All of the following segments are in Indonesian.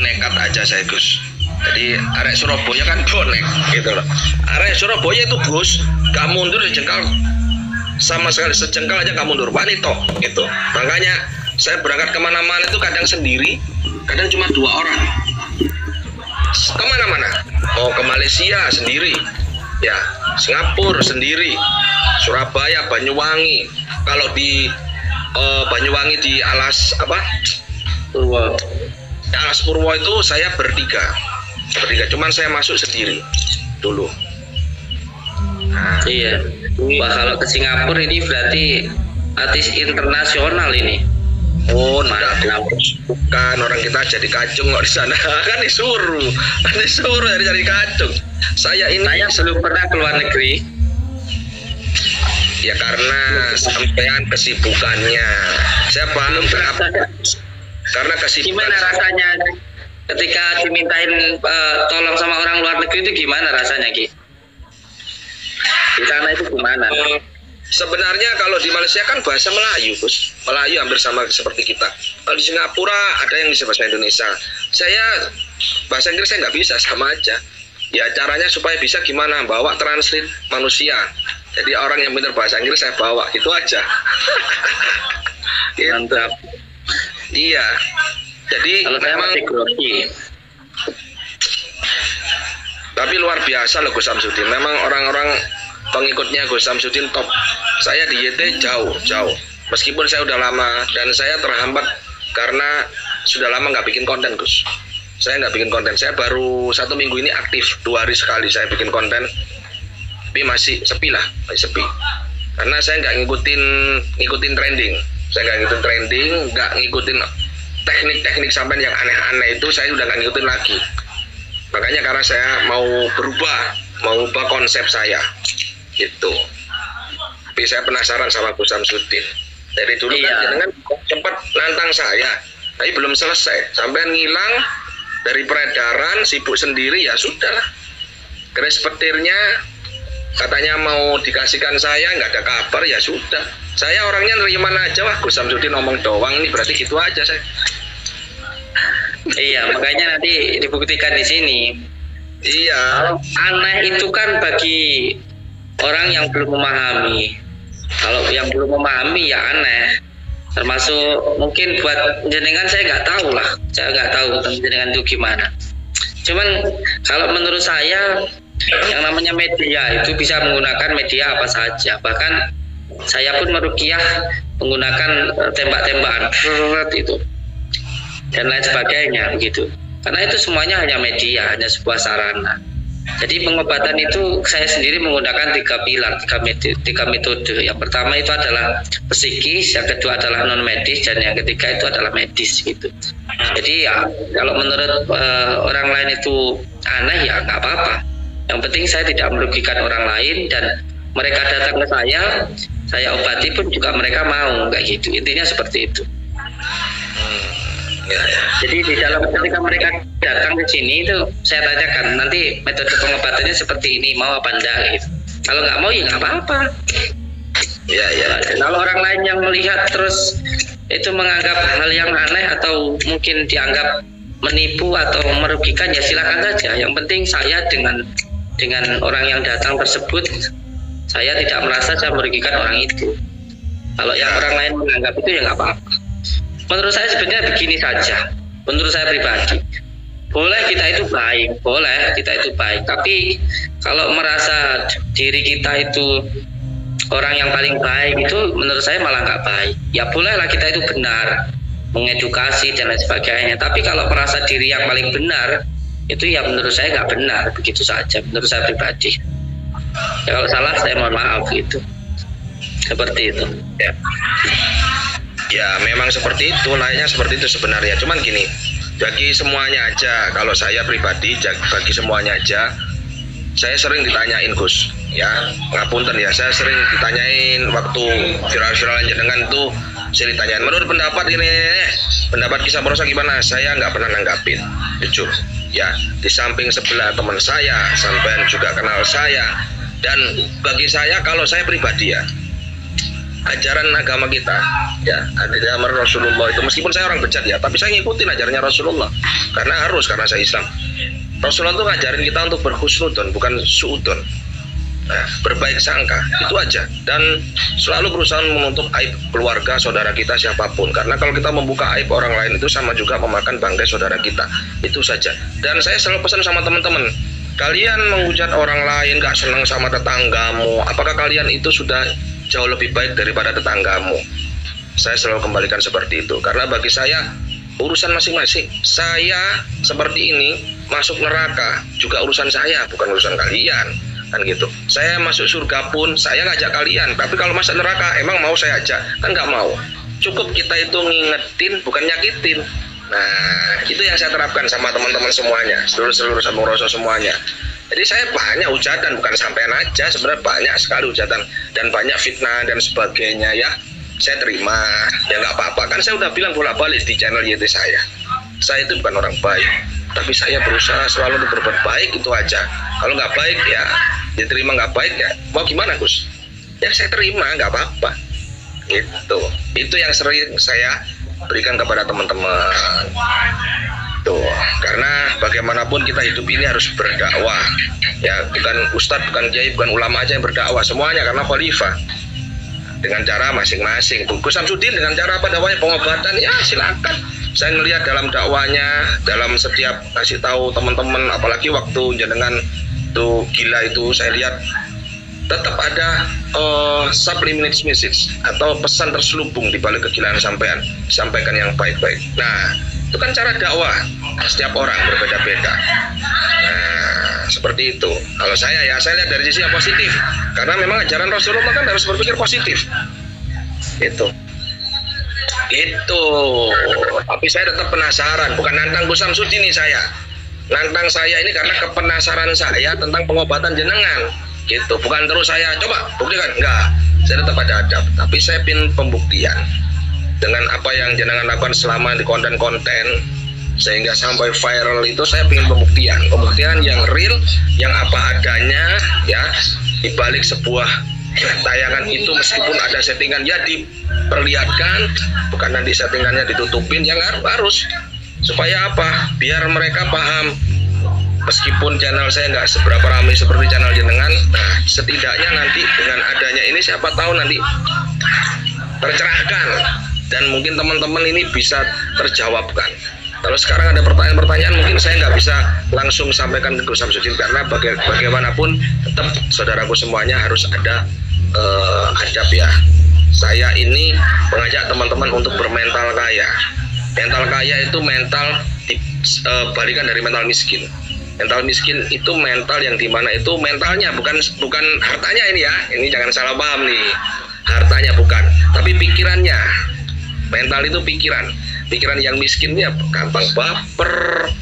nekat aja saya Gus. Jadi arek Surabaya kan bonek gitu loh. Arek Surabaya itu Gus, gak mundur sejengkal sama sekali, sejengkal aja gak mundur. Wanita gitu. Makanya saya berangkat kemana-mana itu kadang sendiri, kadang cuma 2 orang. Kemana-mana? Mau ke Malaysia sendiri, ya Singapura sendiri, Surabaya, Banyuwangi. Kalau di Banyuwangi di Alas apa? Purwo. Alas Purwo itu saya bertiga, cuman saya masuk sendiri dulu. Nah, iya. Wah, kalau ke Singapura ini berarti artis internasional ini. Oh, enggak, bukan, orang kita jadi kacung kok di sana. Kan disuruh jadi kacung. Saya belum pernah ke luar negeri. Ya karena sampean kesibukannya. Saya paham kenapa. Karena kesibukan. Gimana rasanya ketika dimintain tolong sama orang luar negeri itu gimana rasanya Ki? Di sana itu gimana? Sebenarnya kalau di Malaysia kan bahasa Melayu, Gus. Melayu hampir sama seperti kita. Kalau di Singapura ada yang bisa bahasa Indonesia. Saya bahasa Inggris saya nggak bisa, sama aja. Ya caranya supaya bisa gimana? Bawa translate manusia. Jadi orang yang benar bahasa Inggris saya bawa, gitu aja. Mantap. Iya. Jadi kalau saya masih grogi. Tapi luar biasa loh Gus Samsudin. Memang orang-orang pengikutnya Gus Samsudin top. Saya di YT jauh. Meskipun saya udah lama dan saya terhambat karena sudah lama nggak bikin konten Gus. Saya nggak bikin konten. Saya baru 1 minggu ini aktif 2 hari sekali saya bikin konten. Tapi masih sepi lah, masih sepi. Karena saya nggak ngikutin trending. Saya nggak ngikutin trending, nggak ngikutin teknik-teknik sampean yang aneh-aneh itu saya udah nggak ngikutin lagi. Makanya karena saya mau ubah konsep saya gitu. Tapi saya penasaran sama Gus Samsudin. Dari dulu kan sempat nantang saya, tapi belum selesai. Sampai ngilang dari peredaran, sibuk sendiri, ya sudahlah. Keris petirnya katanya mau dikasihkan saya, nggak ada kabar, ya sudah. Saya orangnya nerima aja, wah Gus Samsudin ngomong doang ini berarti gitu aja saya. Iya, makanya nanti dibuktikan di sini. Iya. Aneh itu kan bagi orang yang belum memahami. Kalau yang belum memahami ya aneh. Termasuk mungkin buat jenengan saya nggak tahu lah. Saya nggak tahu tentang jenengan itu gimana. Cuman kalau menurut saya yang namanya media itu bisa menggunakan media apa saja. Bahkan saya pun meruqyah menggunakan tembak-tembakan itu dan lain sebagainya begitu. Karena itu semuanya hanya media, hanya sebuah sarana. Jadi pengobatan itu saya sendiri menggunakan 3 pilar, 3 metode. Yang pertama itu adalah psikis, yang kedua adalah non medis, dan yang ketiga itu adalah medis gitu. Jadi ya kalau menurut orang lain itu aneh ya nggak apa-apa. Yang penting saya tidak merugikan orang lain dan mereka datang ke saya obati pun juga mereka mau kayak gitu. Intinya seperti itu. Jadi di dalam ketika mereka datang ke sini itu saya tanyakan nanti metode pengobatannya seperti ini, mau apa enggak gitu. Kalau nggak mau ya nggak apa-apa. Ya. Kalau orang lain yang melihat terus itu menganggap hal yang aneh atau mungkin dianggap menipu atau merugikan ya silakan saja. Yang penting saya dengan orang yang datang tersebut saya tidak merasa saya merugikan orang itu. Kalau yang orang lain menganggap itu ya nggak apa-apa. Menurut saya sebenarnya begini saja. Menurut saya pribadi, boleh kita itu baik, tapi kalau merasa diri kita itu orang yang paling baik itu menurut saya malah nggak baik. Ya bolehlah kita itu benar, mengedukasi dan lain sebagainya. Tapi kalau merasa diri yang paling benar itu ya menurut saya nggak benar, begitu saja. Menurut saya pribadi. Ya, kalau salah saya mohon maaf gitu. Seperti itu. Ya memang seperti itu, layaknya seperti itu sebenarnya. Cuman gini, bagi semuanya aja, kalau saya pribadi bagi semuanya aja, saya sering ditanyain Gus, ya ngapunten ya, saya sering ditanyain waktu viral-viralan jenengan tuh, saya ditanyain menurut pendapat ini, pendapat Kisah Prosa gimana? Saya nggak pernah nanggapin, jujur. Ya di samping sebelah teman saya, sampean juga kenal saya, dan bagi saya kalau saya pribadi ya, ajaran agama kita, ya, ajaran Rasulullah itu. Meskipun saya orang bejat ya, tapi saya ngikutin ajarannya Rasulullah karena saya Islam. Rasulullah itu ngajarin kita untuk berhusnudon, bukan suudon. Nah, berbaik sangka, itu aja. Dan selalu berusaha menutup aib keluarga, saudara kita, siapapun. Karena kalau kita membuka aib orang lain itu sama juga memakan bangkai saudara kita. Itu saja. Dan saya selalu pesan sama teman-teman, kalian menghujat orang lain, gak senang sama tetanggamu, apakah kalian itu sudah jauh lebih baik daripada tetanggamu? Saya selalu kembalikan seperti itu. Karena bagi saya, urusan masing-masing. Saya seperti ini, masuk neraka juga urusan saya, bukan urusan kalian. Kan gitu. Saya masuk surga pun saya ngajak kalian, tapi kalau masuk neraka emang mau saya ajak? Kan nggak mau. Cukup kita itu ngingetin, bukan nyakitin. Nah, itu yang saya terapkan sama teman-teman semuanya, seluruh sambung Rasul semuanya. Jadi saya banyak hujatan, bukan sampean aja, sebenarnya banyak sekali hujatan dan banyak fitnah dan sebagainya ya. Saya terima, ya nggak apa-apa. Kan saya udah bilang bolak-balik di channel YT saya itu bukan orang baik, tapi saya berusaha selalu untuk berbuat baik, itu aja. Kalau nggak baik ya diterima, nggak baik ya mau gimana Gus? Ya saya terima, nggak apa-apa. Itu yang sering saya berikan kepada teman-teman. Tuh, karena bagaimanapun kita hidup ini harus berdakwah. Ya, bukan ustadz, bukan kiai, bukan ulama aja yang berdakwah, semuanya karena khalifah. Dengan cara masing-masing. Gus Samsudin dengan cara apa dakwahnya, pengobatan, ya silakan. Saya ngelihat dalam dakwanya, dalam setiap kasih tahu teman-teman, apalagi waktu jenengan tuh gila itu, saya lihat tetap ada subliminal message atau pesan terselubung di balik kegilaan sampean, sampaikan yang baik-baik. Nah, itu kan cara dakwah, setiap orang berbeda-beda. Nah, seperti itu. Kalau saya lihat dari sisi yang positif, karena memang ajaran Rasulullah kan harus berpikir positif. Itu. Tapi saya tetap penasaran, bukan nantang Gus Samsudin ini saya. Nantang saya ini karena kepenasaran saya tentang pengobatan jenengan. Gitu, bukan terus saya coba buktikan, enggak. Saya tetap ada adab, tapi saya ingin pembuktian dengan apa yang jenengan lakukan selama di konten-konten sehingga sampai viral itu. Saya ingin pembuktian yang real, yang apa adanya ya, di balik sebuah tayangan itu. Meskipun ada settingan ya diperlihatkan, bukan nanti settingannya ditutupin, yang harus supaya apa, biar mereka paham. Meskipun channel saya nggak seberapa ramai seperti channel jenengan, nah setidaknya nanti dengan adanya ini siapa tahu nanti tercerahkan dan mungkin teman-teman ini bisa terjawabkan. Kalau sekarang ada pertanyaan-pertanyaan mungkin saya nggak bisa langsung sampaikan ke Gus Samsudin, karena bagaimanapun tetap saudaraku semuanya harus ada adab ya. Saya ini mengajak teman-teman untuk bermental kaya. Mental kaya itu mental balikan dari mental miskin. Mental miskin itu mental yang dimana itu mentalnya bukan hartanya ini ya. Ini jangan salah paham nih. Hartanya bukan, tapi pikirannya. Mental itu pikiran. Pikiran yang miskin ya gampang baper,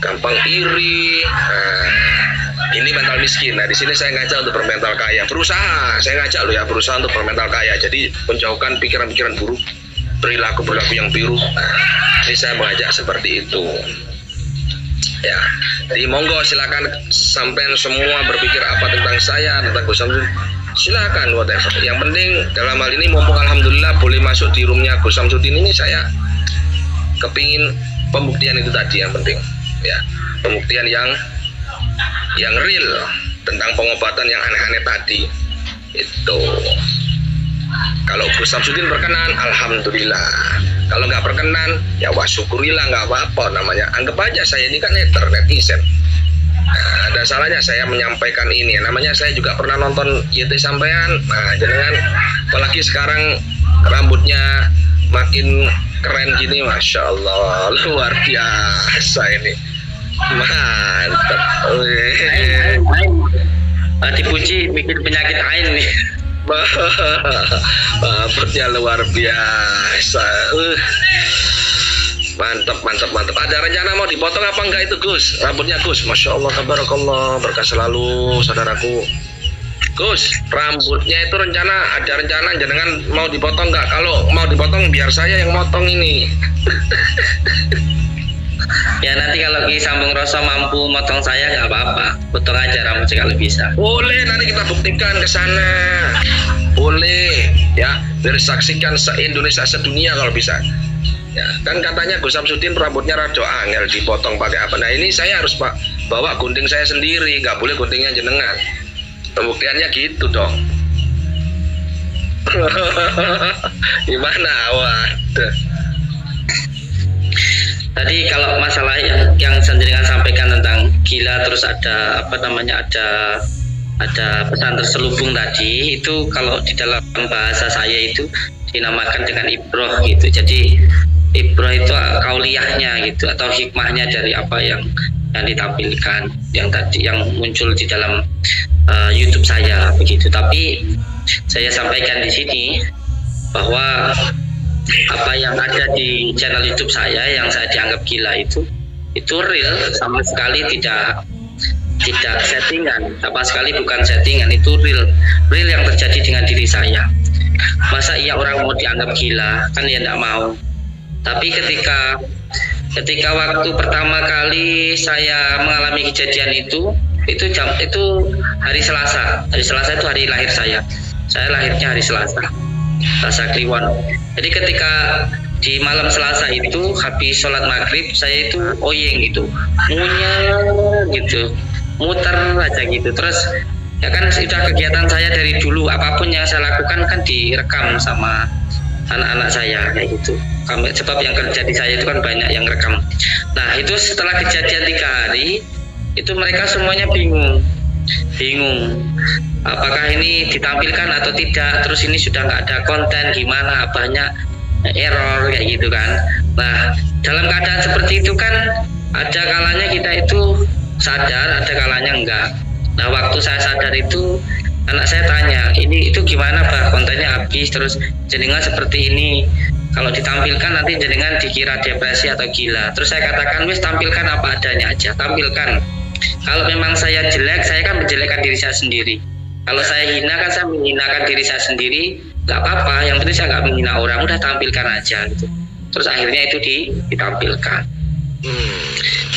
gampang iri. Nah, ini mental miskin. Nah, di sini saya ngajak untuk bermental kaya. Berusaha, saya ngajak lo ya, berusaha untuk bermental kaya. Jadi menjauhkan pikiran-pikiran buruk, perilaku yang buruk. Nah, ini saya mengajak seperti itu. Ya, jadi monggo silakan sampean semua berpikir apa tentang saya, tentang Gus Samsudin, silakan whatever. Yang penting dalam hal ini mumpung alhamdulillah boleh masuk di roomnya Gus Samsudin ini, saya kepingin pembuktian itu tadi yang penting ya, pembuktian yang real tentang pengobatan yang aneh-aneh tadi itu. Kalau Gus Samsudin berkenan, alhamdulillah. Kalau nggak berkenan, ya wah syukurilah, nggak apa-apa namanya. Anggap aja saya ini kan netizen. Nah, ada salahnya saya menyampaikan ini. Namanya saya juga pernah nonton YT sampean. Nah, jangan apalagi sekarang rambutnya makin keren gini, masya Allah, luar biasa ini. Mantap. Dipuji bikin penyakit ain nih. Rambutnya luar biasa. Mantap. Ada rencana mau dipotong apa enggak itu Gus? Rambutnya Gus, masya Allah, tabarakallah, berkah selalu saudaraku. Gus, rambutnya itu ada rencana jenengan mau dipotong enggak? Kalau mau dipotong biar saya yang motong ini. Ya nanti kalau Ki Sambung Rasa mampu motong saya nggak apa-apa, potong aja rambutnya kalau bisa. Boleh, nanti kita buktikan ke sana. boleh ya, disaksikan se-Indonesia, sedunia kalau bisa. Ya, kan katanya Gus Samsudin rambutnya rada angel dipotong pakai apa. Nah ini saya harus bawa gunting saya sendiri, nggak boleh guntingnya jenengan. Pembuktiannya gitu dong. Gimana? Waduh. Tadi kalau masalah yang jenengan sampaikan tentang gila, terus ada apa namanya, ada pesan terselubung tadi, itu kalau di dalam bahasa saya itu dinamakan dengan ibroh gitu. Jadi ibroh itu kauliyahnya gitu, atau hikmahnya dari apa yang ditampilkan, yang tadi yang muncul di dalam YouTube saya begitu. Tapi saya sampaikan di sini bahwa apa yang ada di channel YouTube saya yang saya dianggap gila itu real, sama sekali tidak settingan, sama sekali bukan settingan, itu real yang terjadi dengan diri saya. Masa iya orang mau dianggap gila, kan ya enggak mau. Tapi ketika waktu pertama kali saya mengalami kejadian itu hari Selasa itu hari lahir saya lahirnya hari Selasa Kliwon. Jadi ketika di malam Selasa itu habis sholat maghrib, saya itu oyeng gitu, ngunyah gitu, muter aja gitu. Terus ya kan sudah kegiatan saya dari dulu, apapun yang saya lakukan kan direkam sama anak-anak saya kayak gitu. Sebab yang kerja di saya itu kan banyak yang rekam. Nah itu setelah kejadian 3 hari itu mereka semuanya bingung apakah ini ditampilkan atau tidak, terus ini sudah nggak ada konten, gimana, banyak error kayak gitu kan. Nah dalam keadaan seperti itu kan ada kalanya kita itu sadar, ada kalanya enggak. Nah waktu saya sadar itu anak saya tanya, itu gimana Bah, kontennya habis, terus jenengan seperti ini, kalau ditampilkan nanti jenengan dikira depresi atau gila. Terus saya katakan, wis tampilkan apa adanya aja, tampilkan. Kalau memang saya jelek, saya kan menjelekkan diri saya sendiri. Kalau saya hina kan saya menghinakan diri saya sendiri, nggak apa-apa, yang penting saya nggak menghina orang, udah tampilkan aja gitu. Terus akhirnya itu ditampilkan.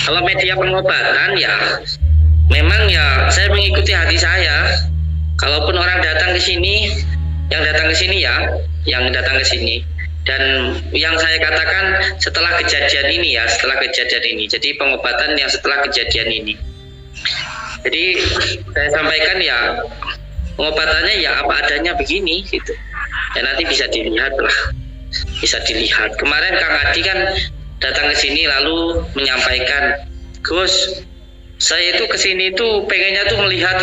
Kalau media pengobatan ya memang ya saya mengikuti hati saya. Kalaupun orang datang ke sini, yang datang ke sini. Dan yang saya katakan setelah kejadian ini. Jadi pengobatan yang setelah kejadian ini. Jadi saya sampaikan ya pengobatannya ya apa adanya begini gitu. Ya nanti bisa dilihat lah. Kemarin Kang Adi kan datang ke sini lalu menyampaikan, Gus, saya itu ke sini tuh pengennya tuh melihat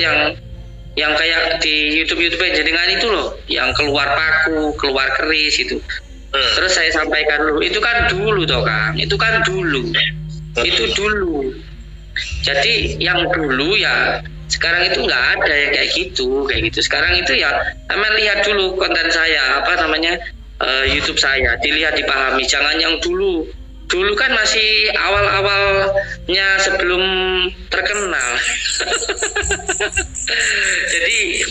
yang kayak di YouTube jenengan itu loh, yang keluar paku, keluar keris itu. Terus saya sampaikan dulu, itu kan dulu toh Kang, itu dulu. Jadi yang dulu ya sekarang itu nggak ada yang kayak gitu. Sekarang itu ya, lihat dulu konten saya, YouTube saya, dilihat, dipahami. Jangan yang dulu kan masih awal-awalnya sebelum terkenal. Jadi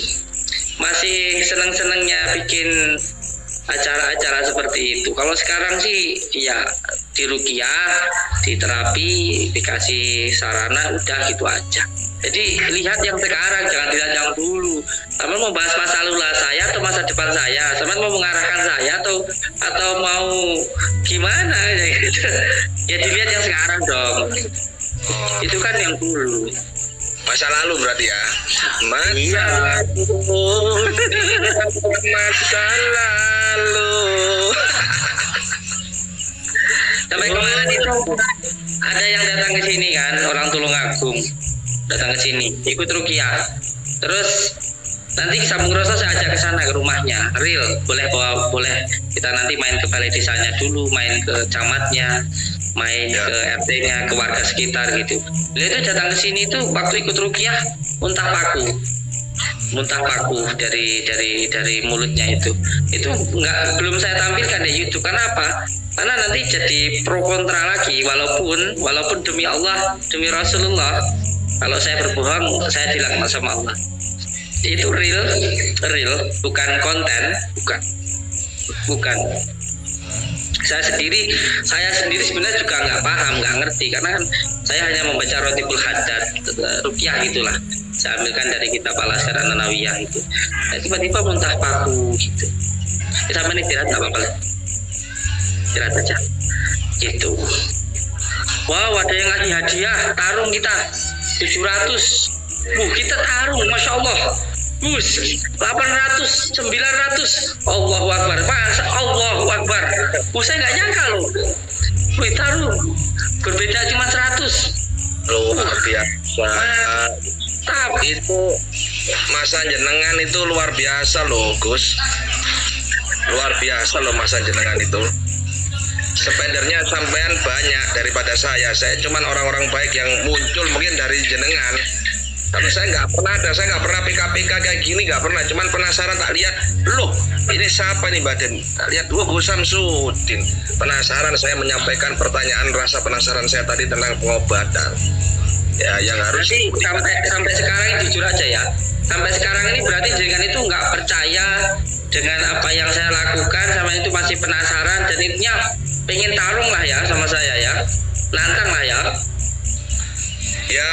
masih seneng-senengnya bikin acara-acara seperti itu. Kalau sekarang sih ya di ruqyah, di terapi, dikasih sarana, udah gitu aja. Jadi lihat yang sekarang, jangan dilihat yang dulu. Sama mau bahas masa lalu saya atau masa depan saya, sama mau mengarahkan saya atau mau gimana gitu. Ya dilihat yang sekarang dong. Itu kan yang dulu. Masa lalu berarti ya. Masa lalu. Sampai kemarin itu ada yang datang ke sini kan, orang Tulungagung datang ke sini ikut ruqyah. Terus nanti sambung rasa saya ajak ke sana, ke rumahnya, real. Boleh kita nanti main ke balai desanya dulu, main ke camatnya, main ke RT-nya, ke warga sekitar gitu. Beliau itu datang ke sini tuh waktu ikut ruqyah muntah paku dari mulutnya itu belum saya tampilkan di YouTube. Kenapa? Karena nanti jadi pro kontra lagi, walaupun demi Allah, demi Rasulullah, kalau saya berbohong saya dilaknat sama Allah. Itu real, bukan konten, bukan. Saya sendiri sebenarnya juga nggak paham, nggak ngerti, karena kan saya hanya membaca Rotibul Haddad, ruqyah gitulah. saya ambilkan dari kitab Al-Azkar An-Nawawiyah itu. Nah, tiba-tiba muntah paku gitu. Sampai istirahat nggak apa-apa, istirahat aja gitu. Wow, ada yang ngasih hadiah tarung kita 700. Kita tarung, masya Allah. 800, 900. Allahu Akbar, Mas, Allahu Akbar. Saya nggak nyangka loh. Tarung berbeda cuma 100. Luar biasa. Tapi itu masa jenengan itu luar biasa loh, Gus. Luar biasa loh masa jenengan itu. Spendernya sampean banyak daripada saya. Saya cuman orang-orang baik yang muncul mungkin dari jenengan. Kalau saya nggak pernah PKPK kayak gini, nggak pernah. Cuman penasaran, tak lihat, loh ini siapa nih Baden? Tak lihat, Gus Samsudin. Penasaran, saya menyampaikan pertanyaan rasa penasaran saya tadi tentang pengobatan. Ya, yang harus. Jadi sampai sekarang jujur aja ya. Sampai sekarang ini berarti jenengan itu nggak percaya dengan apa yang saya lakukan, sama itu masih penasaran dan intinya pengen tarung lah ya sama saya ya, nantang lah ya. Ya,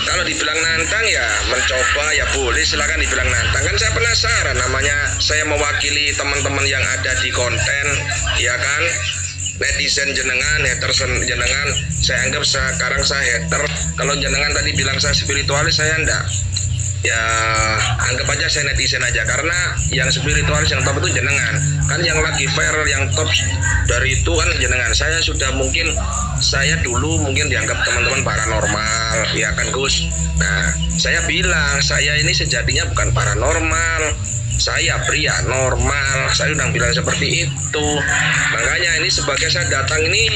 kalau dibilang nantang ya mencoba ya boleh, silakan dibilang nantang. Kan saya penasaran, namanya saya mewakili teman-teman yang ada di konten, ya kan? Netizen jenengan, hater jenengan, saya anggap sekarang saya hater. Kalau jenengan tadi bilang saya spiritualis, saya enggak. Ya anggap aja saya netizen aja, karena yang spiritualis yang top itu jenengan. Kan yang lagi viral, yang top dari itu kan jenengan. Saya sudah mungkin, saya dulu mungkin dianggap teman-teman paranormal, ya kan Gus. Nah, saya bilang saya ini sejatinya bukan paranormal, saya pria normal. Saya udah bilang seperti itu. Makanya ini sebagai saya datang ini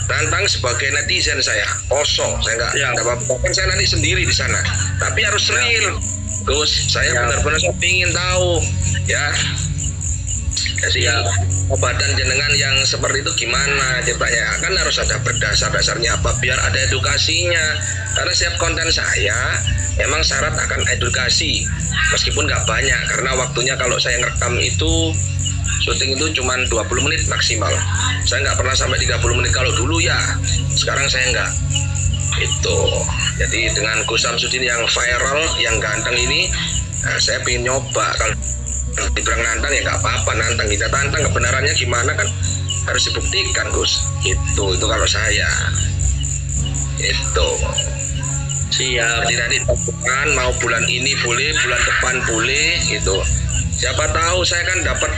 tantang sebagai netizen saya, kosong, saya nggak apa-apa. Kan saya nanti sendiri di sana, tapi harus real, Gus. Saya benar-benar saya ingin tahu, ya. Jadi obatan jenengan yang seperti itu gimana? Ceritanya kan harus ada berdasar-dasarnya apa, biar ada edukasinya. Karena setiap konten saya emang syarat akan edukasi, meskipun nggak banyak, karena waktunya kalau saya ngerekam itu syuting itu cuma 20 menit maksimal. Saya nggak pernah sampai 30 menit kalau dulu ya. Sekarang saya nggak. Itu. Jadi dengan Gus Samsudin yang viral, yang ganteng ini, nah, saya pengen nyoba. Kalau dibilang nantang ya nggak apa-apa, nantang, kita tantang. Kebenarannya gimana kan harus dibuktikan, Gus. Itu kalau saya. Itu. Siap. Jadi nanti bukan mau bulan ini boleh, bulan depan boleh, gitu. Siapa tahu saya kan dapat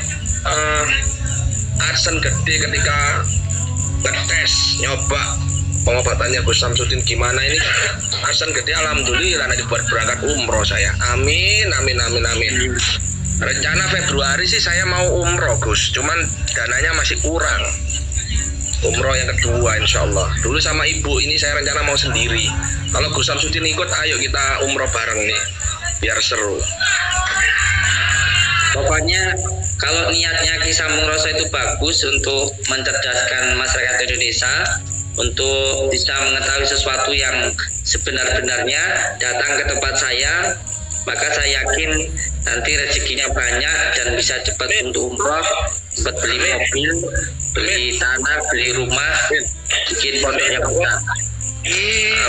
adsen gede ketika ngetes nyoba pengobatannya Gus Samsudin gimana ini. Adsen gede, alhamdulillah nanti buat berangkat umroh saya. Amin, amin, amin, amin. Rencana Februari sih saya mau umroh, Gus, cuman dananya masih kurang. Umroh yang kedua insya Allah. Dulu sama ibu ini saya rencana mau sendiri. Kalau Gus Samsudin ikut, ayo kita umroh bareng nih, biar seru. Pokoknya kalau niatnya Ki Sambung Roso itu bagus untuk mencerdaskan masyarakat Indonesia, untuk bisa mengetahui sesuatu yang sebenar-benarnya, datang ke tempat saya, maka saya yakin nanti rezekinya banyak dan bisa cepat untuk umroh, cepat beli mobil, beli tanah, beli rumah, bikin pondok yang besar.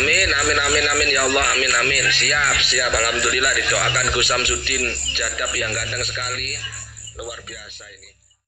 Amin, amin, amin, amin, ya Allah, amin, amin. Siap, siap. Alhamdulillah didoakan Gus Samsudin, jadab yang ganteng sekali, luar biasa.